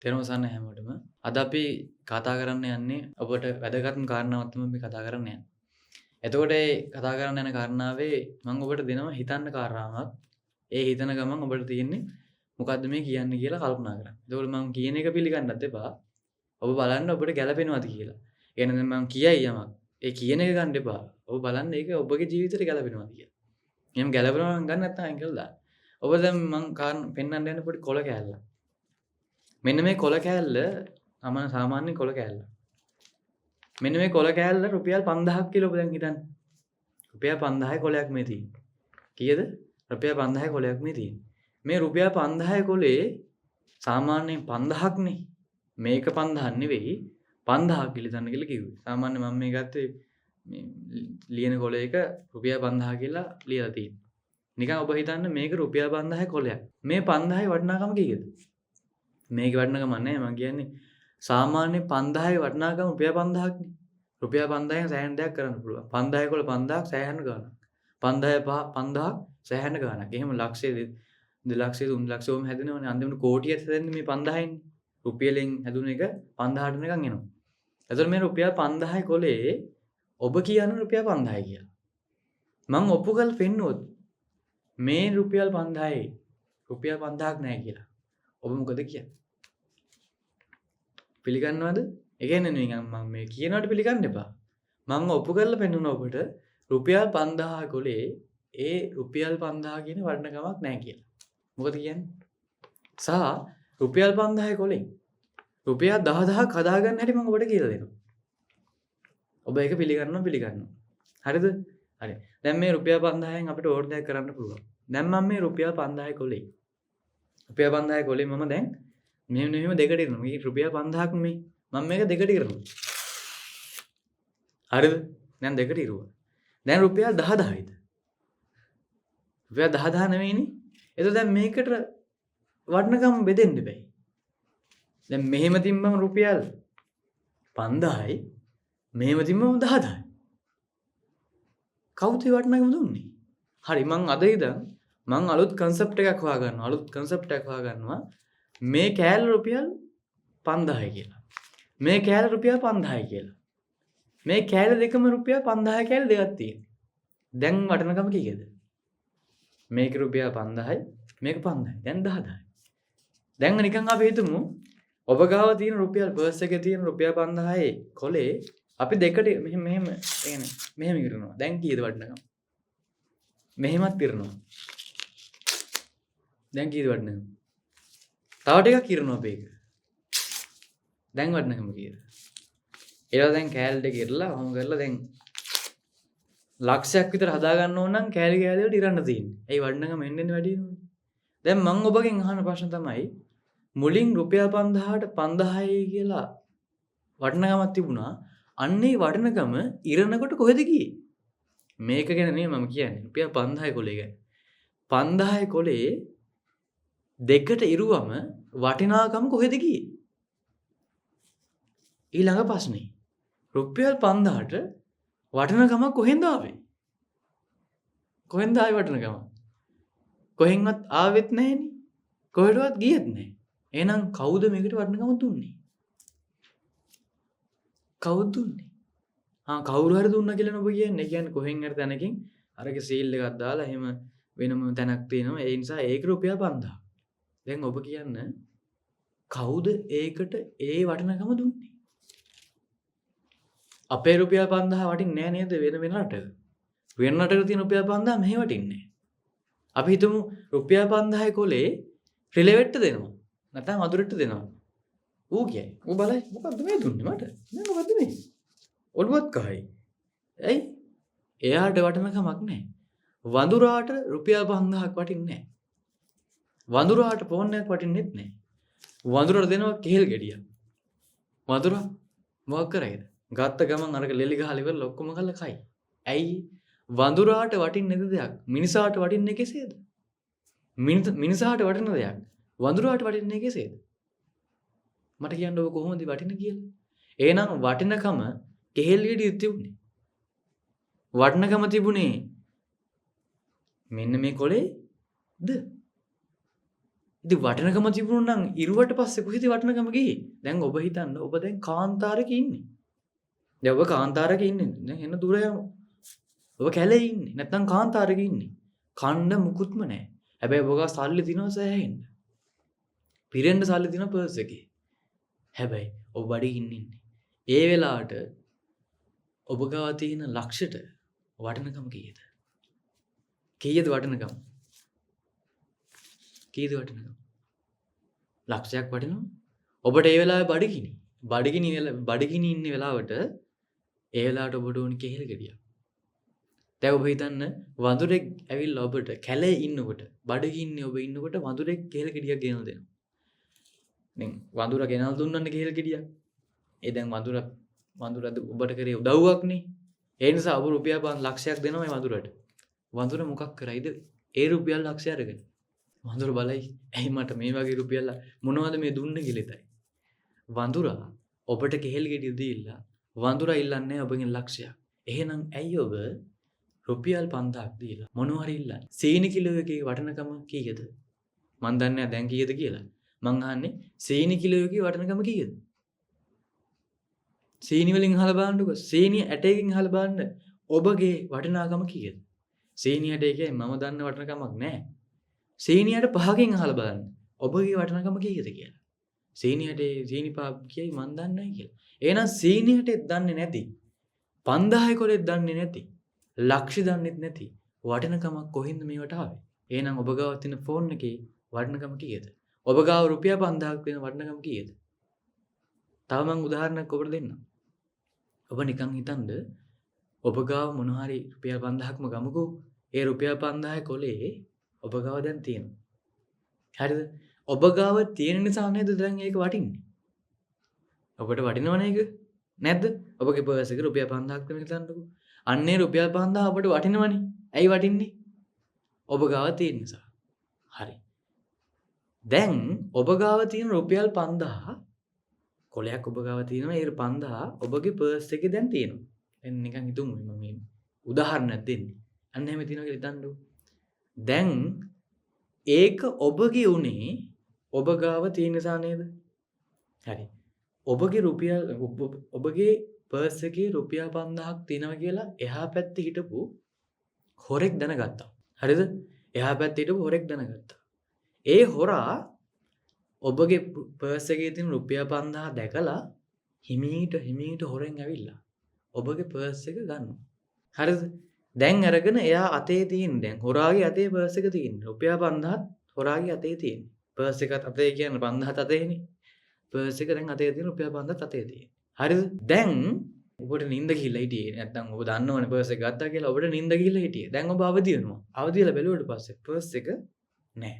තෙරුවන් හැමෝටම අද අපි කතා කරන්න යන්නේ ඔබට වැදගත්ම කාරණාවක් තමයි මේ කතා කරන්න යන්නේ. එතකොට මේ කතා කරන්න යන කාරණාවේ මම ඔබට දෙනවා හිතන්න කාරණාවක්. ඒ හිතන ගමන් ඔබට තියෙන්නේ මොකද්ද මේ කියන්නේ කියලා කල්පනා කරන්න. එතකොට මම කියන එක පිළිගන්නත් එපා. ඔබ බලන්න ඔබට ගැළපෙනවද කියලා. ඒ කියන්නේ මම කියයි යමක්. ඒ කියන එක ගන්න එපා. ඔබ බලන්න ඒක ඔබගේ ජීවිතේට ගැළපෙනවද කියලා. එහෙම ගැළපෙනවා නම් ගන්න නැත්නම් අයින් කරලා දාන්න. ඔබ දැන් මම පෙන්වන්න යන පොඩි කොළ කෑල්ලක්. මෙන්න මේ කොළ කෑල්ල සාමාන්‍ය කොළ කෑල්ල. මෙන්න මේ කොළ කෑල්ල රුපියල් 5000ක් කියලා ඔබ දැන් හිතන්න. රුපියල් 5000යි කොළයක් මේ තියෙන්නේ. කීයද? රුපියල් 5000යි කොළයක් මේ තියෙන්නේ. මේ රුපියල් 5000යි කොළේ සාමාන්‍යයෙන් 5000ක් නේ. මේක 5000ක් නෙවෙයි 5000ක් කියලා හිතන්න කියලා කිව්වේ. සාමාන්‍ය මම මේ ගත්තේ මේ ලියන කොළයක රුපියල් 5000 කියලා ලියලා තියෙනවා. නිකන් ඔබ හිතන්න මේක රුපියල් 5000යි කොළයක්. මේ 5000යි වටිනාකම කීයද? මේක වටිනාකම නැහැ මම කියන්නේ සාමාන්‍ය 5000යි වටිනාකම රුපියල් 5000ක් නේ. රුපියල් 5000න් සෑහෙන දෙයක් කරන්න පුළුවන්. 5000 කොළ 5000ක් සෑහෙන ගාණක්. 5000ක් සෑහෙන ගාණක්. එහෙම ලක්ෂය 2 ලක්ෂය 3 ලක්ෂය ඕම හැදෙනවනේ. අන්තිමට කෝටියක් හැදෙන්නේ මේ 5000යින්. රුපියලෙන් හැදුන එක 5000ට නිකන් එනවා. එතකොට මේ රුපියල් 5000යි කොලේ ඔබ කියන්නේ රුපියල් 5000යි කියලා. මම ඔප්පු කරලා පෙන්නුවොත් මේ රුපියල් 5000යි රුපියල් 5000ක් නෑ කියලා. ඔබ මොකද කියන්නේ? පිළිගන්නවද? ඒ කියන්නේ නිකන් මම මේ කියනවට පිළිගන්න එපා. මම ඔප්පු කරලා පෙන්නුනා ඔබට රුපියල් 5000 කොලේ ඒ රුපියල් 5000 කියන වටිනකමක් නැහැ කියලා. මොකද කියන්නේ? සහ රුපියල් 5000 කොලෙන් රුපියල් 10000ක් හදාගන්න හැටි මම ඔබට කියලා දෙනවා. ඔබ ඒක පිළිගන්නවා. හරිද? හරි. දැන් මේ රුපියල් 5000න් අපිට ඕන දෙයක් කරන්න පුළුවන්. දැන් මම මේ රුපියල් 5000 කොලේ රුපියල් 5000 කොලේ මම දැන් මෙහෙම දෙකට ඉරනවා. මේ රුපියල් 5000ක් නෙමෙයි. මම මේක දෙකට ඉරනවා. හරිද? දැන් දෙකට ඉරුවා. දැන් රුපියල් 10000යිද? රුපියල් 10000 නෙමෙයිනේ. එතකොට දැන් මේකට වටිනකම බෙදෙන්න බෑ. දැන් මෙහෙම තිම්මම රුපියල් 5000යි මෙහෙම තිම්මම 10000යි. කවුද ඒ වටිනකම දුන්නේ? හරි මං අද ඉඳන් මං අලුත් concept එකක් හොයාගන්නවා. මේ කෑල්ල රුපියල් 5000යි කියලා. මේ කෑල්ල රුපියල් 5000යි කියලා. මේ කෑල්ල දෙකම රුපියල් 5000 කෑල්ල දෙකක් තියෙනවා. දැන් වටිනකම කීයද? මේක රුපියල් 5000යි මේක 5000යි. දැන් 10000යි. දැන් නිකන් අපි හිතමු ඔබ ගාව තියෙන රුපියල් පර්ස් එකේ තියෙන රුපියල් 5000යි කොලේ අපි දෙකට මෙහෙම ඉරනවා. දැන් කීයද වටිනකම? මෙහෙමත් ඉරනවා. දැන් කීයද වටිනකම? තව ටිකක් ඉරනවා අපි ඒක. දැන් වටිනකම කීයද? ඒලා දැන් කෑලි දෙක ඉරලා වහම කරලා දැන් ලක්ෂයක් විතර හදා ගන්න ඕන නම් කෑලි වලට ඉරන්න තියෙන්නේ. ඒ වටිනකම එන්න වැඩි වෙනවනේ. දැන් මම ඔබගෙන් අහන ප්‍රශ්න තමයි මුලින් රුපියල් 5000ට 5000යි කියලා වටිනකමක් තිබුණා. අන්නේ වටිනකම ඉරනකොට කොහෙද ගියේ? මේක ගැන නෙමෙයි මම කියන්නේ. රුපියල් 5000යි කොලේ ගැන. 5000යි කොලේ දෙකට ඉරුවම වටිනාකම කොහෙද ගියේ? ඊළඟ ප්‍රශ්නේ. රුපියල් 5000ට වටිනකම කොහෙන්ද ආවේ? කොහෙන්ද ආවේ වටිනකම? කොහෙන්වත් ආවෙත් නැහෙනේ. කොහෙටවත් ගියෙත් නැහැ. එහෙනම් කවුද මේකට වටිනකම දුන්නේ? කවුද දුන්නේ? කවුරු හරි දුන්නා කියලා නෝ ඔබ කියන්නේ. ඒ කියන්නේ කොහෙන් හරි තැනකින් අරගේ සීල් එකක් දාලා එහෙම වෙනම තැනක් තියෙනවා. ඒ නිසා ඒක රුපියල් 5000. දැන් ඔබ කියන්න කවුද ඒකට ඒ වටිනකම දුන්නේ? අපේ රුපියල් 5000 වටින්නේ නැහැ නේද වෙන රටක? වෙන රටක තියෙන රුපියල් 5000 මෙහෙ වටින්නේ නැහැ. අපි හිතමු රුපියල් 5000 කොලේ රිලෙවෙට්ට දෙනවා. නැත්නම් වතුරෙට්ට දෙනවා. ඌ කියයි. ඌ බලයි මොකද්ද මේ දුන්නේ මට? නෑ මොකද්ද මේ? ඔළුවත් කහයි. ඇයි? එයාට වටිනකමක් නැහැ. වඳුරාට රුපියල් 5000ක් වටින්නේ නැහැ. වඳුරාට ෆෝන් එකක් වටින්නෙත් නැහැ. වඳුරට දෙනවා කෙහෙල් ගෙඩියක්. වඳුරා මොකක් කරයිද? ගත්ත ගමන් අරක ලෙලි ගහලා ඉවරලා ඔක්කොම කළා කයි. ඇයි? වඳුරාට වටින්නේ නැති දෙයක් මිනිසාට වටින්නේ කෙසේද? මිනිසාට වටින දෙයක් වඳුරාට වටින්නේ කෙසේද? මට කියන්න ඔබ කොහොමද වටින්නේ කියලා? එහෙනම් වටිනකම කෙහෙල් ගෙඩිය තිබුණේ. වටිනකම තිබුණේ මෙන්න මේ කොලේද? ඉතින් වටිනකම තිබුණා නම් ඉරුවට පස්සේ කොහෙද වටිනකම ගියේ? දැන් ඔබ හිතන්න ඔබ දැන් කාන්තාරයක ඉන්නේ. දැන් ඔබ කාන්තාරයක ඉන්නේ. දැන් එන්න දුර යමු. ඔබ කැලේ ඉන්නේ. නැත්නම් කාන්තාරයක ඉන්නේ. කන්න මුකුත්ම නැහැ. හැබැයි ඔබ ගාව සල්ලි තියනවා සෑහෙන්න. පිරෙන්න සල්ලි තියනවා පර්ස් එකේ. හැබැයි ඔබ බඩගින්න ඉන්නේ. ඒ වෙලාවට ඔබ ගාව තියෙන ලක්ෂයට වටිනකම කීයද? කීයද වටිනකම? කීයද වටිනකම? ලක්ෂයක් වටිනවා. ඔබට ඒ වෙලාවේ බඩගිනි ඉන්න වෙලාවට ඒ වෙලාවට ඔබට ඕනි කෙහෙල් ගෙඩියක්. දැන් ඔබ හිතන්න වඳුරෙක් ඇවිල්ලා ඔබට කැලේ ඉන්නකොට බඩගින්නේ ඔබ ඉන්නකොට වඳුරෙක් කෙහෙල් ගෙඩියක් ගෙනල්ලා දෙනවා. දැන් වඳුරා ගෙනල්ලා දුන්නන්නේ කෙහෙල් ගෙඩියක්. ඒ දැන් වඳුරා ඔබට කරේ උදව්වක්නේ. ඒ නිසා ඔබ රුපියල් ලක්ෂයක් දෙනවා මේ වඳුරට. වඳුර මොකක් කරයිද? ඒ රුපියල් ලක්ෂය අරගෙන. වඳුර බලයි ඇයි මට මේ වගේ රුපියල් මොනවද මේ දුන්නේ කියලා හිතයි. වඳුරා ඔබට කෙහෙල් ගෙඩිය දීලා වඳුරා ඉල්ලන්නේ ඔබගෙන් ලක්ෂයක්. එහෙනම් ඇයි ඔබ රුපියල් 5000ක් දීලා මොනවා හරි ඉල්ලන්නේ? සීනි කිලෝ එකේ වටිනකම කීයද? මන් දන්නේ නැහැ දැන් කීයද කියලා. මං අහන්නේ සීනි කිලෝ එකේ වටිනකම කීයද? සීනි වලින් අහලා බලන්නකෝ. සීනි ඇටයකින් අහලා බලන්න ඔබගේ වටිනාකම කීයද? සීනි ඇටයකින් මම දන්න වටිනකමක් නැහැ. සීනි ඇට 5කින් අහලා බලන්න ඔබගේ වටිනකම කීයද කියලා. සීනි ඇටේ සීනි පහ කියයි මන් දන්නේ නැහැ කියලා. එහෙනම් සීනි ඇටෙත් දන්නේ නැති 5000 කොලෙත් දන්නේ නැති ලක්ෂ දන්නෙත් නැති වටිනකමක් කොහින්ද මේවට ආවේ? එහෙනම් ඔබ ගාව තියෙන ෆෝන් එකේ වටිනකම කීයද? ඔබ ගාව රුපියල් 5000ක් වෙන වටිනකම කීයද? තව මම උදාහරණයක් ඔබට දෙන්නම්. ඔබ නිකන් හිතන්න ඔබ ගාව මොන හරි රුපියල් 5000ක්ම ගමුකෝ. ඒ රුපියල් 5000 කොලේ ඔබ ගාව දැන් තියෙනවා. හරිද? ඔබ ගාව තියෙන නිසා නේද දැන් ඒක වටින්නේ? ඔබට වටිනවනේ ඒක? නැද්ද? ඔබගේ පර්ස් එකේ රුපියල් 5000ක් තියෙන හිතන්නකෝ. අන්නේ රුපියල් 5000 ඔබට වටිනවනේ. ඇයි වටින්නේ? ඔබ ගාව තියෙන නිසා. හරි. දැන් ඔබ ගාව තියෙන රුපියල් 5000 කොලයක් ඔබ ගාව තියෙනවා. ඒ 5000 ඔබගේ පර්ස් එකේ දැන් තියෙනවා. දැන් නිකන් හිතමු මම මේ උදාහරණයක් දෙන්නේ. අන්න එහෙම තියෙනවා කියලා හිතන්නකෝ. දැන් ඒක ඔබගේ උනේ ඔබ ගාව තියෙන නිසා නේද? හරි. ඔබගේ ඔබගේ පර්ස් එකේ රුපියල් 5000ක් තියෙනවා කියලා එහා පැත්තේ හිටපු හොරෙක් දැනගත්තා. හරිද? එහා පැත්තේ හිටපු හොරෙක් දැනගත්තා. ඒ හොරා ඔබගේ පර්ස් එකේ තියෙන රුපියල් 5000 දැකලා හිමීට හොරෙන් ඇවිල්ලා ඔබගේ පර්ස් එක ගන්නවා. හරිද? දැන් අරගෙන එයා අතේ තියෙන දැන් හොරාගේ අතේ පර්ස් එක තියෙන රුපියල් 5000ත් හොරාගේ අතේ තියෙන. පර්ස් එකත් අතේ කියන්නේ 5000ත් අතේනේ. පර්ස් එක දැන් අතේ තියෙන රුපියල් 5000ත් අතේ තියෙන. හරිද? දැන් ඔබට නිින්ද ගිහිල්ලා හිටියේ. නැත්නම් ඔබ දන්නවනේ පර්ස් එක ගත්තා කියලා ඔබට නිින්ද ගිහිල්ලා හිටියේ. දැන් ඔබ අවදි වෙනවා. අවදි වෙලා බැලුවට පස්සේ පර්ස් එක නැහැ.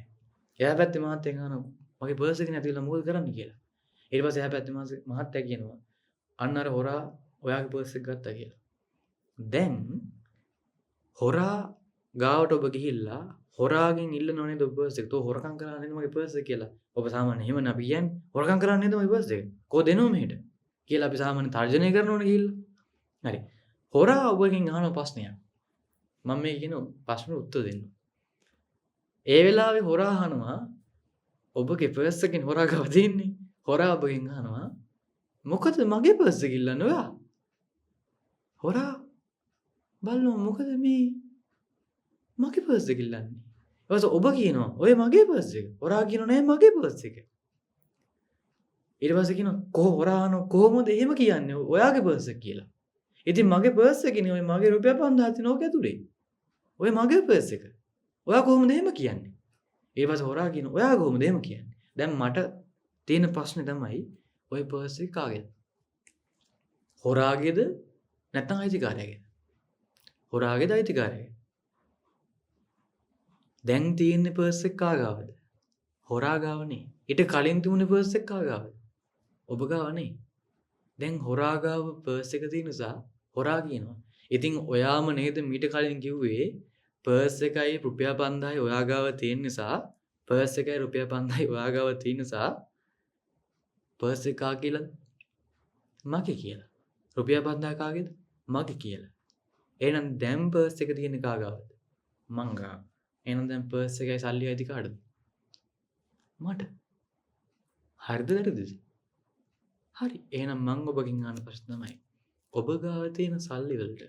එයා පැත්තේ මහත්තයා කියනවා මගේ පර්ස් එක නැතිලා මොකද කරන්න කියලා. ඊට පස්සේ එයා පැත්තේ මහත්තයා කියනවා අන්න අර හොරා ඔයාගේ පර්ස් එක ගත්තා කියලා. දැන් හොරා ගාවට ඔබ ගිහිල්ලා හොරාගෙන් ඉල්ලනව නේද ඔබ පර්ස් එක. තෝ හොරකම් කරා නේද මගේ පර්ස් එක කියලා. ඔබ සාමාන්‍යයෙන් එහෙමනේ අපි කියන්නේ. හොරකම් කරා නේද මගේ පර්ස් එක. කොහොද දෙනව මෙහෙට කියලා අපි සාමාන්‍යයෙන් තර්ජනය කරනවනේ ගිහිල්ලා. හරි. හොරා ඔබගෙන් අහන ප්‍රශ්නයක්. මම මේ කියන ප්‍රශ්නෙට උත්තර දෙන්න. ඒ වෙලාවේ හොරා අහනවා ඔබගේ පර්ස් එකෙන් හොරා ගාව තියෙන්නේ. හොරා ඔබගෙන් අහනවා මොකද මගේ පර්ස් එක ඉල්ලන්නේ ඔයා? හොරා බලනවා මොකද මේ මගේ පර්ස් එක ඉල්ලන්නේ? ඊට ඔබ කියනවා ඔය මගේ පර්ස් එක. හොරා කියනවා නෑ මගේ පර්ස් එක. ඊට පස්සේ කියනවා හොරා කොහොමද එහෙම කියන්නේ ඔයාගේ පර්ස් එක කියලා. ඉතින් මගේ පර්ස් එකනේ ඔය මගේ රුපියල් 5000 තියෙන ඕක ඇතුලේ. ඔය මගේ පර්ස් එක. ඔයා කොහොමද එහෙම කියන්නේ? ඊට පස්සේ හොරා කියනවා ඔයා කොහොමද එහෙම කියන්නේ? දැන් මට තියෙන ප්‍රශ්නේ තමයි ඔය පර්ස් එක කාගේද? හොරාගේද නැත්නම් අයිතිකාරයාගේද? හොරාගේද අයිතිකාරයාගේද? දැන් තියෙන පර්ස් එක කාගාවද? හොරා ගාවනේ. ඊට කලින් තිබුණේ පර්ස් එක කාගාවද? ඔබ ගාවනේ. දැන් හොරා ගාව පර්ස් එක තියෙන නිසා හොරා කියනවා. ඉතින් ඔයාම නේද මීට කලින් කිව්වේ පර්ස් එකයි රුපියල් 5000යි ඔයා ගාව තියෙන නිසා පර්ස් එකයි රුපියල් 5000යි ඔයා ගාව තියෙන නිසා පර්ස් එක කා කියලාද? මගේ කියලා. රුපියල් 5000 කාගේද? මගේ කියලා. එහෙනම් දැන් පර්ස් එක තියෙන්නේ කා ගාවද? මං ගාව. එහෙනම් දැන් පර්ස් එකයි සල්ලි අයිති කාටද? මට. හරිද වැරදිද? හරි. එහෙනම් මං ඔබගෙන් අහන ප්‍රශ්න තමයි ඔබ ගාව තියෙන සල්ලි වලට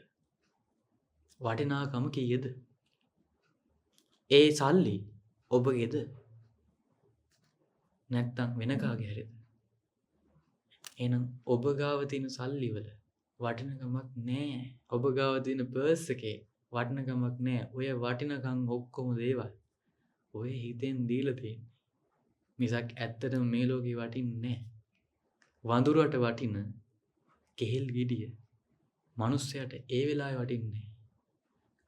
වටිනාකම කීයද? ඒ සල්ලි ඔබගේද? නැත්නම් වෙන කාගේ හරිද? එහෙනම් ඔබ ගාව තියෙන සල්ලි වල වටිනකමක් නෑ. ඔබ ගාව තියෙන පර්ස් එකේ වටිනකමක් නෑ. ඔය වටිනකම් ඔක්කොම දේවල් ඔය හිතෙන් දීලා තියෙන්නේ. මිසක් ඇත්තටම මේ ලෝකේ වටින්නේ නෑ. වඳුරට වටින කෙහෙල් ගෙඩිය මිනිස්සයාට ඒ වෙලාවේ වටින්නේ නෑ.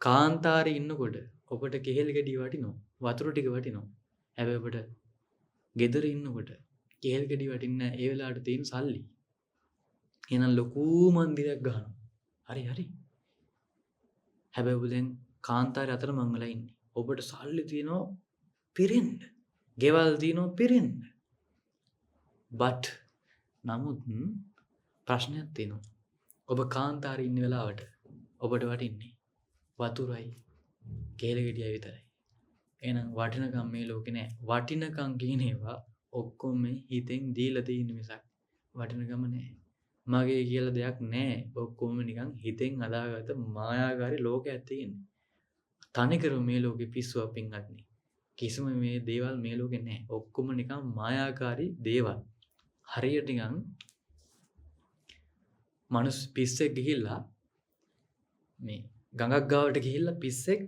කාන්තාරේ ඉන්නකොට ඔබට කෙහෙල් ගෙඩිය වටිනවා. වතුර ටික වටිනවා. හැබැයි ඔබට ගෙදර ඉන්නකොට කෙහෙල් ගෙඩිය වටින්නේ නෑ. ඒ වෙලාවට තියෙන සල්ලි. එහෙනම් ලොකු මන්දිරයක් ගහනවා. හරි හරි. හැබැයි ඔබ දැන් කාන්තාරේ අතරමං වෙලා ඉන්නේ. ඔබට සල්ලි තියෙනවා පිරෙන්න. ගෙවල් තියෙනවා පිරෙන්න. නමුත් ප්‍රශ්නයක් තියෙනවා. ඔබ කාන්තාරේ ඉන්න වෙලාවට ඔබට වටින්නේ වතුරයි කෙහෙල් ගෙඩියයි විතරයි. එහෙනම් වටිනකම් මේ ලෝකේ නෑ. වටිනකම් කියන ඒවා ඔක්කොම හිතෙන් දීලා තියෙන මිසක් වටිනකම නෑ. මගේ කියලා දෙයක් නෑ. ඔක්කොම නිකන් හිතෙන් හදාගත්ත මායාකාරී ලෝකයක් තියෙන්නේ. තනිකරම මේ ලෝකේ පිස්සුවක් පින්වත්නි. කිසිම මේ දේවල් මේ ලෝකේ නෑ. ඔක්කොම නිකන් මායාකාරී දේවල්. හරියට නිකන් මනුස්ස පිස්සෙක් ගිහිල්ලා මේ ගඟක් ගාවට ගිහිල්ලා පිස්සෙක්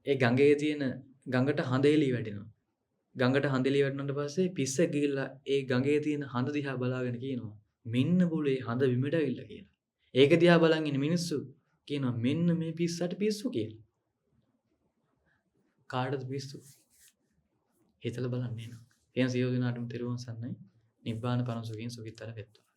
ඒ ගඟේ තියෙන ගඟට හඳ එළිය වැටෙනවා. ගඟට හඳ එළිය වැටුණාට පස්සේ පිස්සෙක් ගිහිල්ලා ඒ ගඟේ තියෙන හඳ දිහා බලාගෙන කියනවා මෙන්න බුලේ හඳ බිමට ඇවිල්ලා කියලා. ඒක දිහා බලන් ඉන්න මිනිස්සු කියනවා මෙන්න මේ පිස්සට පිස්සු කියලා. කාටද පිස්සු? හිතලා බලන්න එනවා. එහෙනම් සියලු දෙනාටම තෙරුවන් සරණයි. නිබ්බාන පරම සුඛයෙන් සුඛිතතර වෙත්වා.